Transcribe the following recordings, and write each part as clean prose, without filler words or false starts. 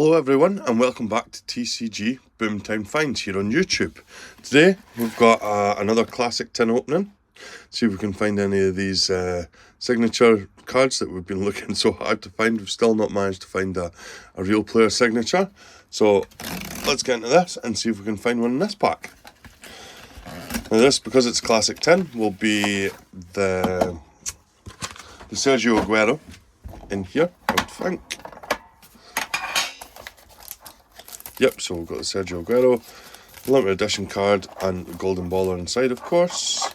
Hello everyone and welcome back to TCG-Boomtown-Finds here on YouTube. Today we've got another classic tin opening. See if we can find any of these signature cards that we've been looking so hard to find. We've still not managed to find a real player signature. So let's get into this and see if we can find one in this pack. Now this, because it's classic tin, will be the Sergio Aguero in here, I would think. Yep, so we've got the Sergio Aguero, limited edition card, and the golden baller inside, of course.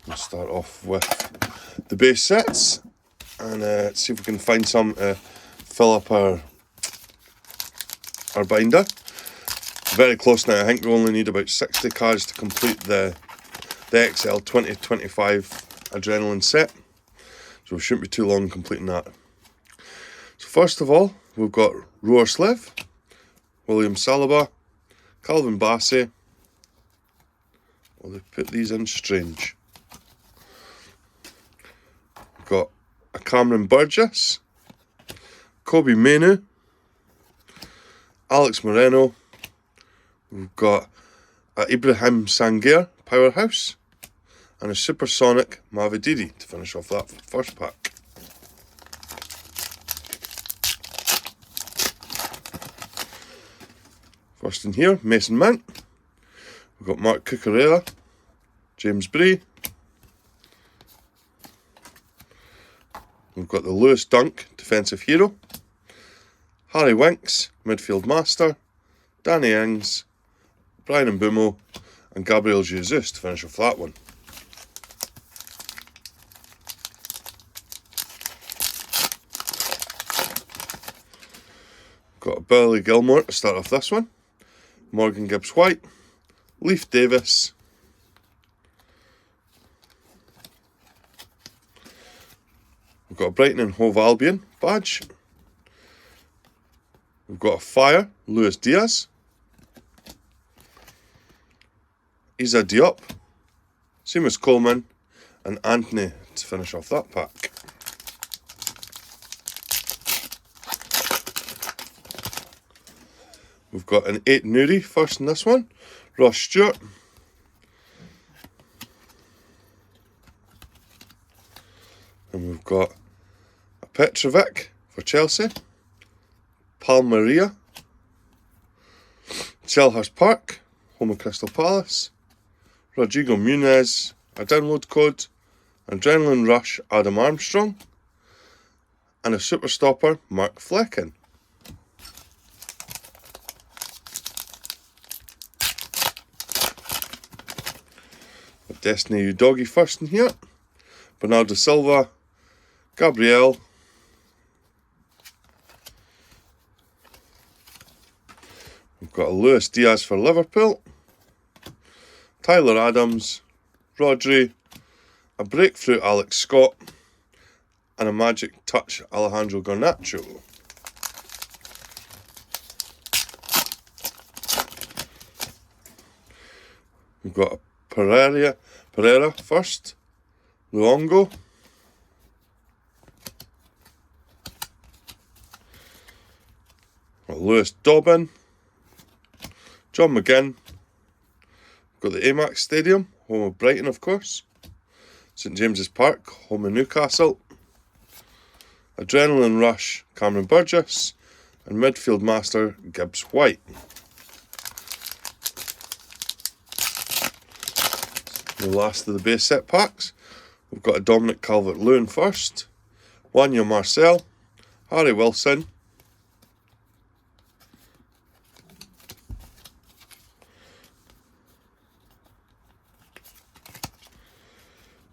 We'll start off with the base sets, and see if we can find some to fill up our binder. Very close now. I think we only need about 60 cards to complete the XL 2025 Adrenalyn set. So we shouldn't be too long completing that. So first of all, we've got Roerslev, William Saliba, Calvin Bassey. Well, they've put these in strange. We've got a Cameron Burgess, Kobe Mainoo, Alex Moreno. We've got a Ibrahim Sangare Powerhouse, and a Supersonic Mavididi to finish off that first pack. First in here, Mason Mount. We've got Mark Cucurella, James Bree. We've got the Lewis Dunk, Defensive Hero. Harry Winks, Midfield Master. Danny Ings, Brian Mbeumo, and Gabriel Jesus to finish off that one. Got a Billy Gilmore to start off this one. Morgan Gibbs-White, Leif Davis, we've got a Brighton and Hove Albion badge, we've got a Fire, Luis Diaz, Isa Diop, Seamus Coleman, and Anthony to finish off that pack. We've got an 8 Nuri first in this one, Ross Stewart. And we've got a Petrovic for Chelsea, Palmaria, Selhurst Park, home of Crystal Palace, Rodrigo Muniz, a download code, Adrenaline Rush Adam Armstrong, and a super stopper Mark Flecken. Destiny Udogie first in here, Bernardo Silva, Gabriel, we've got a Luis Diaz for Liverpool, Tyler Adams, Rodri, a Breakthrough Alex Scott, and a Magic Touch Alejandro Garnacho. We've got a Pereira first, Luongo, Lewis Dobbin, John McGinn, got the Amex Stadium, home of Brighton of course, St James's Park, home of Newcastle, Adrenaline Rush, Cameron Burgess, and Midfield Master, Gibbs-White. The last of the base set packs, we've got a Dominic Calvert-Lewin first, Wanya Marcel, Harry Wilson,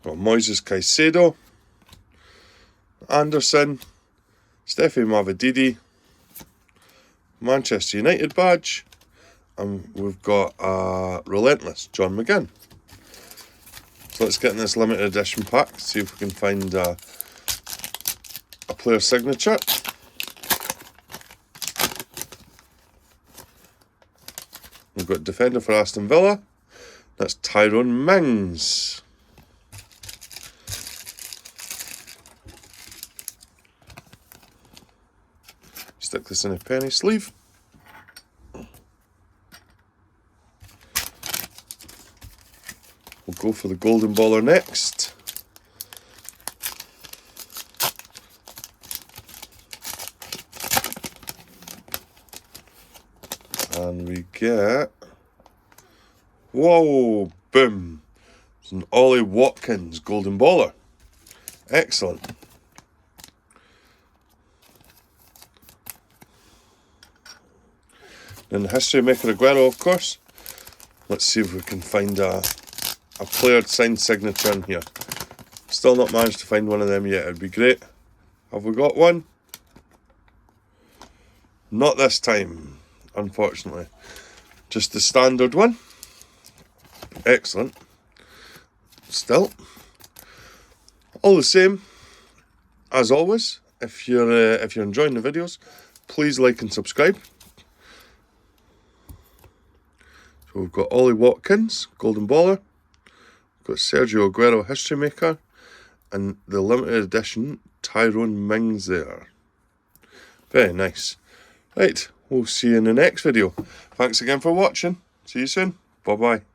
got Moises Caicedo, Anderson, Steffi Mavididi, Manchester United badge, and we've got Relentless John McGinn. So let's get in this limited edition pack, see if we can find a player signature. We've got defender for Aston Villa, that's Tyrone Mings. Stick this in a penny sleeve. We'll go for the golden baller next. And we get, whoa, boom. It's an Ollie Watkins golden baller. Excellent. And the History Maker Aguero, of course. Let's see if we can find a player signed signature in here. Still not managed to find one of them yet. It'd be great. Have we got one? Not this time, unfortunately. Just the standard one. Excellent. Still, all the same, as always, if you're enjoying the videos, please like and subscribe. So we've got Ollie Watkins, golden baller. We've got Sergio Aguero, History Maker, and the limited edition Tyrone Mings there. Very nice. Right, we'll see you in the next video. Thanks again for watching. See you soon. Bye bye.